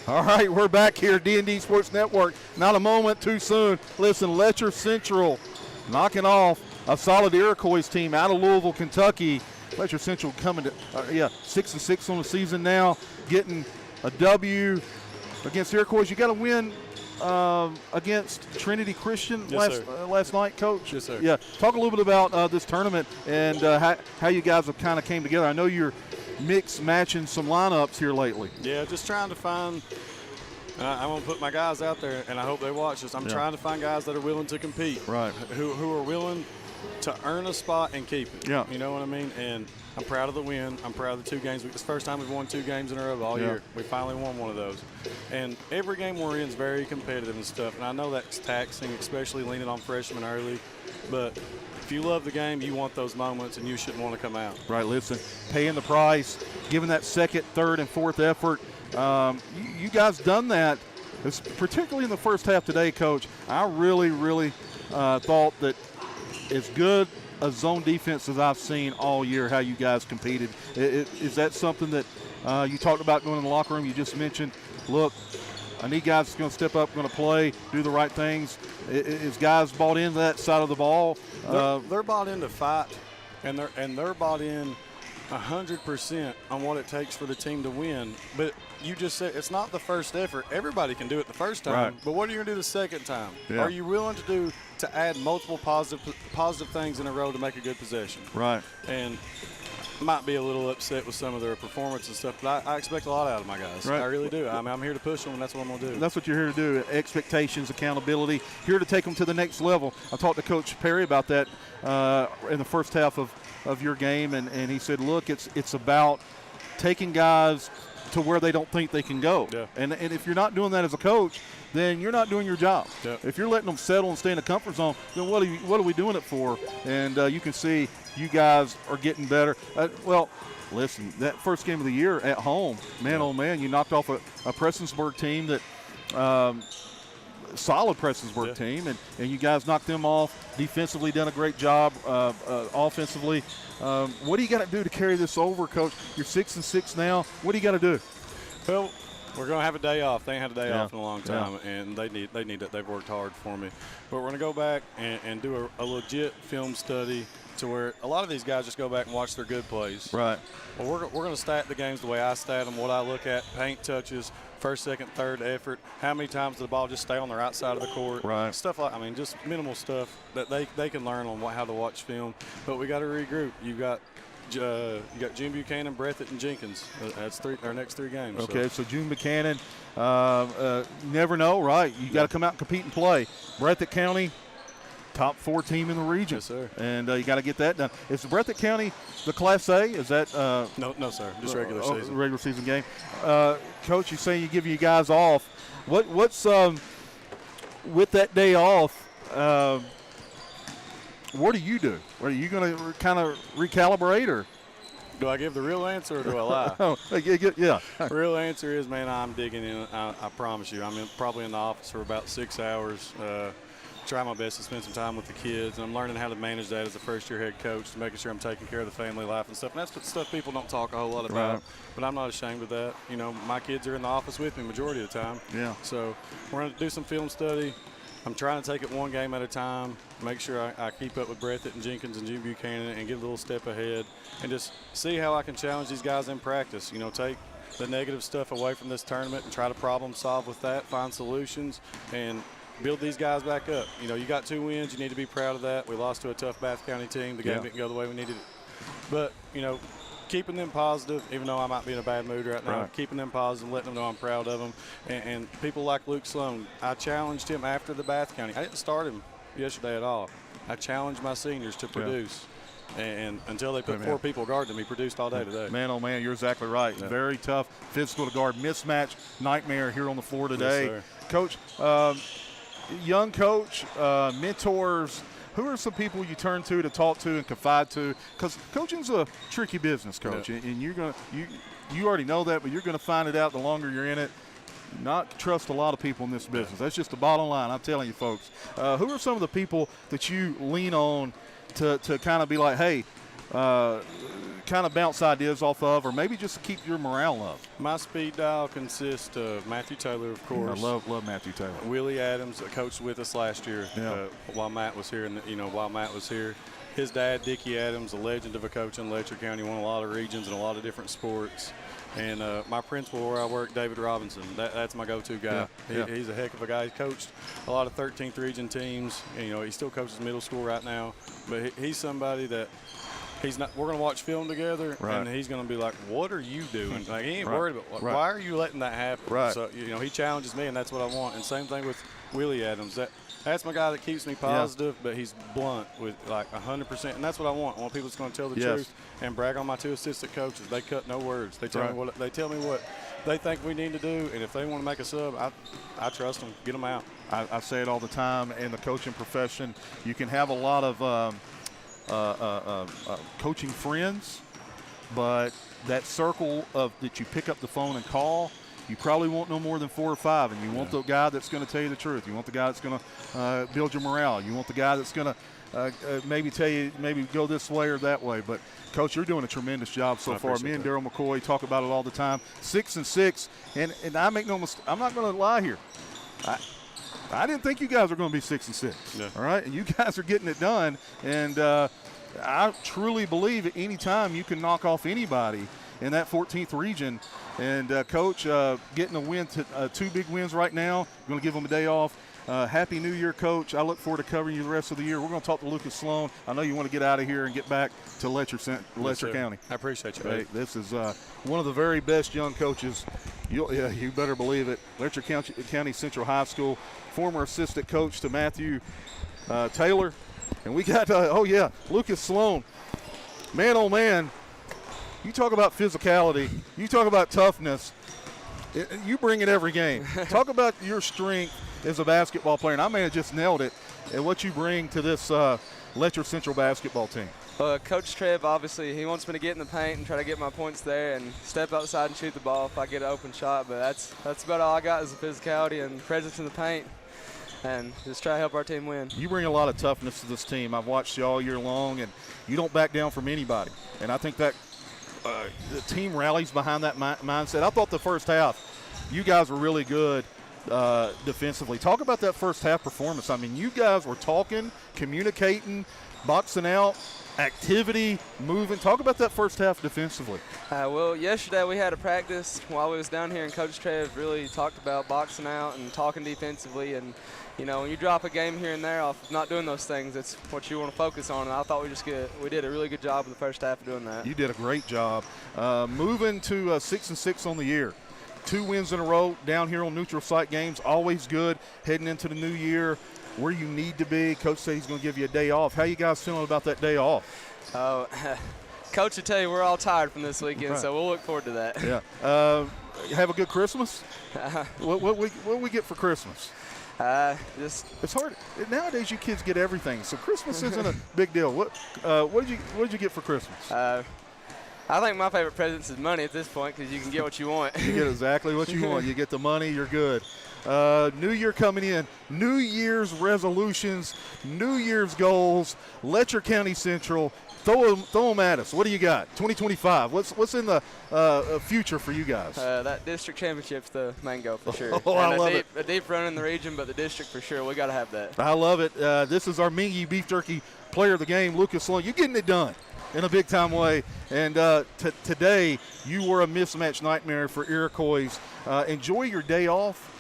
All right, we're back here at D&D Sports Network. Not a moment too soon. Listen, Letcher Central knocking off a solid Iroquois team out of Louisville, Kentucky. Letcher Central coming to 6-6 on the season now, getting a W against Iroquois. You got to win against Trinity Christian last night, Coach. Yes, sir. Yeah, talk a little bit about this tournament and how you guys have kind of came together. I know you're matching some lineups here lately. Yeah, just trying to find. I'm going to put my guys out there, and I hope they watch this. I'm trying to find guys that are willing to compete. Right. Who are willing to earn a spot and keep it. Yeah. You know what I mean? And I'm proud of the win. I'm proud of the 2 games. It's the first time we've won 2 games in a row all year. We finally won one of those. And every game we're in is very competitive and stuff. And I know that's taxing, especially leaning on freshmen early. But if you love the game, you want those moments, and you shouldn't want to come out. Right, listen, paying the price, giving that second, third, and fourth effort. You guys done that, particularly in the first half today, Coach. I really, really thought that as good a zone defense as I've seen all year, how you guys competed. Is that something that you talked about going in the locker room? You just mentioned, look, I need guys that's going to step up, going to play, do the right things. Is guys bought into that side of the ball? They're bought in to fight, and they're bought in 100% on what it takes for the team to win. But you just said it's not the first effort. Everybody can do it the first time. Right. But what are you going to do the second time? Yeah. Are you willing to add multiple positive things in a row to make a good possession? Right. And might be a little upset with some of their performance and stuff, but I expect a lot out of my guys. Right. I really do. I mean, I'm here to push them, and that's what I'm going to do. That's what you're here to do, expectations, accountability, here to take them to the next level. I talked to Coach Perry about that in the first half of your game, and he said, look, it's about taking guys to where they don't think they can go. Yeah. And if you're not doing that as a coach, then you're not doing your job. Yeah. If you're letting them settle and stay in the comfort zone, then what are we doing it for? And you can see you guys are getting better. Well, listen, that first game of the year at home, man, oh man, you knocked off a Prestonsburg team that solid Prestonsburg team, and you guys knocked them off. Defensively done a great job. Offensively, what do you got to do to carry this over, Coach? You're 6-6 now. What do you got to do? Well, we're going to have a day off. They ain't had a day off in a long time, and they need it. They've worked hard for me. But we're going to go back and do a legit film study to where a lot of these guys just go back and watch their good plays. Right. Well, we're going to stat the games the way I stat them, what I look at, paint touches, first, second, third effort, how many times did the ball just stay on the right side of the court. Right. Stuff like, I mean, just minimal stuff that they can learn on how to watch film. But we got to regroup. You got June Buchanan, Breathitt, and Jenkins. That's our next 3 games. Okay, so June Buchanan, never know, right? You got to come out and compete and play. Breathitt County, top 4 team in the region. Yes, sir. And you got to get that done. Is Breathitt County the Class A? Is that no, sir. Just regular season. Regular season game. Coach, you say you give you guys off. What's with that day off? What do you do? Are you going to kind of recalibrate, or? Do I give the real answer or do I lie? Yeah. Real answer is, man, I'm digging in. I promise you. I'm probably in the office for about 6 hours. Try my best to spend some time with the kids, and I'm learning how to manage that as a first-year head coach, to making sure I'm taking care of the family life and stuff. And that's stuff people don't talk a whole lot about, right. But I'm not ashamed of that. You know, my kids are in the office with me majority of the time. Yeah. So we're going to do some film study. I'm trying to take it one game at a time, make sure I keep up with Breathitt and Jenkins and June Buchanan and get a little step ahead, and just see how I can challenge these guys in practice. You know, take the negative stuff away from this tournament and try to problem solve with that, find solutions, and build these guys back up. You know, you got 2 wins. You need to be proud of that. We lost to a tough Bath County team. The game didn't go the way we needed it. But, you know, keeping them positive, even though I might be in a bad mood right now, keeping them positive, letting them know I'm proud of them. And people like Luke Sloan, I challenged him after the Bath County. I didn't start him yesterday at all. I challenged my seniors to produce. And until they put 4 people guarding him, he produced all day today. Man, oh, man, you're exactly right. Yeah. Very tough, physical to guard, mismatch, nightmare here on the floor today. Yes, Coach, young coach, mentors, who are some people you turn to talk to and confide to? Because coaching's a tricky business, Coach, and you're gonna you already know that, but you're gonna find it out the longer you're in it. Not trust a lot of people in this business. That's just the bottom line. I'm telling you, folks. Who are some of the people that you lean on to kind of be like, hey, kind of bounce ideas off of, or maybe just to keep your morale up? My speed dial consists of Matthew Taylor, of course. I love Matthew Taylor. Willie Adams, that coached with us last year while Matt was here. While Matt was here, his dad, Dickie Adams, a legend of a coach in Letcher County, won a lot of regions and a lot of different sports. And my principal where I work, David Robinson, that's my go-to guy. He's a heck of a guy. He coached a lot of 13th region teams. And, he still coaches middle school right now. But he's somebody that we're going to watch film together, and he's going to be like, what are you doing? Like, he ain't worried about why are you letting that happen? Right. So, he challenges me, and that's what I want. And same thing with Willie Adams. That's my guy that keeps me positive, but he's blunt with like 100%, and that's what I want. I want people that's going to tell the truth and brag on my 2 assistant coaches. They cut no words. They tell me what they think we need to do, and if they want to make a sub, I trust them. Get them out. I say it all the time in the coaching profession. You can have a lot of coaching friends, but that circle that you pick up the phone and call, you probably want no more than 4 or 5, and you want the guy that's going to tell you the truth. You want the guy that's going to build your morale. You want the guy that's going to maybe tell you maybe go this way or that way. But, Coach, you're doing a tremendous job so far. Me and Darryl McCoy talk about it all the time. 6-6, and I make no mistake. I'm not going to lie here. I didn't think you guys were going to be 6-6. Yeah. All right, and you guys are getting it done. And I truly believe at any time you can knock off anybody in that 14th region. And, Coach, getting a win, 2 big wins right now. You're going to give them a day off. Happy New Year, Coach. I look forward to covering you the rest of the year. We're going to talk to Lucas Sloan. I know you want to get out of here and get back to Letcher County. I appreciate you, buddy. Hey, this is one of the very best young coaches. You better believe it. Letcher County Central High School, former assistant coach to Matthew Taylor. And we got, Lucas Sloan. Man, oh, man. You talk about physicality. You talk about toughness. You bring it every game. Talk about your strength as a basketball player. And I may have just nailed it at what you bring to this Letcher Central basketball team. Coach Trev, obviously, he wants me to get in the paint and try to get my points there and step outside and shoot the ball if I get an open shot. But that's about all I got is the physicality and presence in the paint, and just try to help our team win. You bring a lot of toughness to this team. I've watched you all year long, and you don't back down from anybody. And I think that the team rallies behind that mindset. I thought the first half, you guys were really good defensively. Talk about that first half performance. I mean, you guys were talking, communicating, boxing out, activity, moving. Talk about that first half defensively. Well, yesterday we had a practice while we was down here, and Coach Trev really talked about boxing out and talking defensively. And, when you drop a game here and there off of not doing those things, that's what you want to focus on. And I thought we did a really good job in the first half of doing that. You did a great job. Moving to 6-6 on the year. 2 wins in a row down here on neutral site games, always good heading into the new year. Where you need to be. Coach said he's going to give you a day off. How you guys feeling about that day off? Coach will tell you we're all tired from this weekend, so we'll look forward to that. Yeah. Have a good Christmas? What we get for Christmas? It's hard. Nowadays, you kids get everything, so Christmas isn't a big deal. What did you get for Christmas? I think my favorite present is money at this point because you can get what you want. You get exactly what you want. You get the money, you're good. New Year coming in. New Year's resolutions, New Year's goals, Letcher County Central. Throw them at us. What do you got? 2025. What's in the future for you guys? That district championship's the main goal for sure. I love it. A deep run in the region, but the district for sure. We got to have that. I love it. This is our Mingy Beef Jerky player of the game, Lucas Sloan. You're getting it done in a big-time way. And today, you were a mismatch nightmare for Iroquois. Enjoy your day off.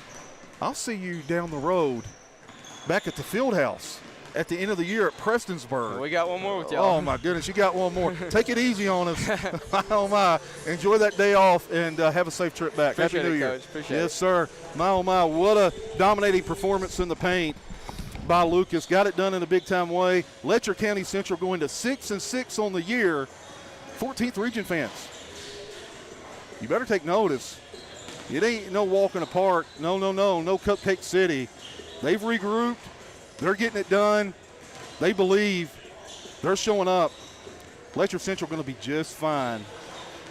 I'll see you down the road back at the field house at the end of the year at Prestonsburg. We got one more with y'all. Oh, my goodness. You got one more. Take it easy on us. Oh, my. Enjoy that day off and have a safe trip back. Appreciate Happy New Year. Coach. Appreciate it. Yes, sir. My, oh, my. What a dominating performance in the paint by Lucas. Got it done in a big-time way. Letcher County Central going to 6-6 on the year. 14th region fans, you better take notice. It ain't no walk in the park. No Cupcake City. They've regrouped. They're getting it done. They believe. They're showing up. Letcher Central going to be just fine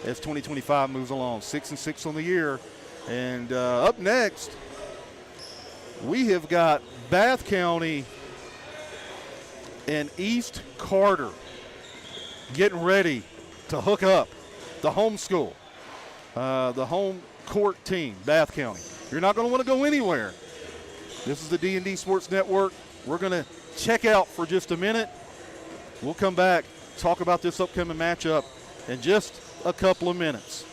as 2025 moves along. 6-6 on the year. And up next, we have got Bath County and East Carter getting ready to hook up the home school, the home court team, Bath County. You're not going to want to go anywhere. This is the D&D Sports Network. We're going to check out for just a minute. We'll come back, talk about this upcoming matchup in just a couple of minutes.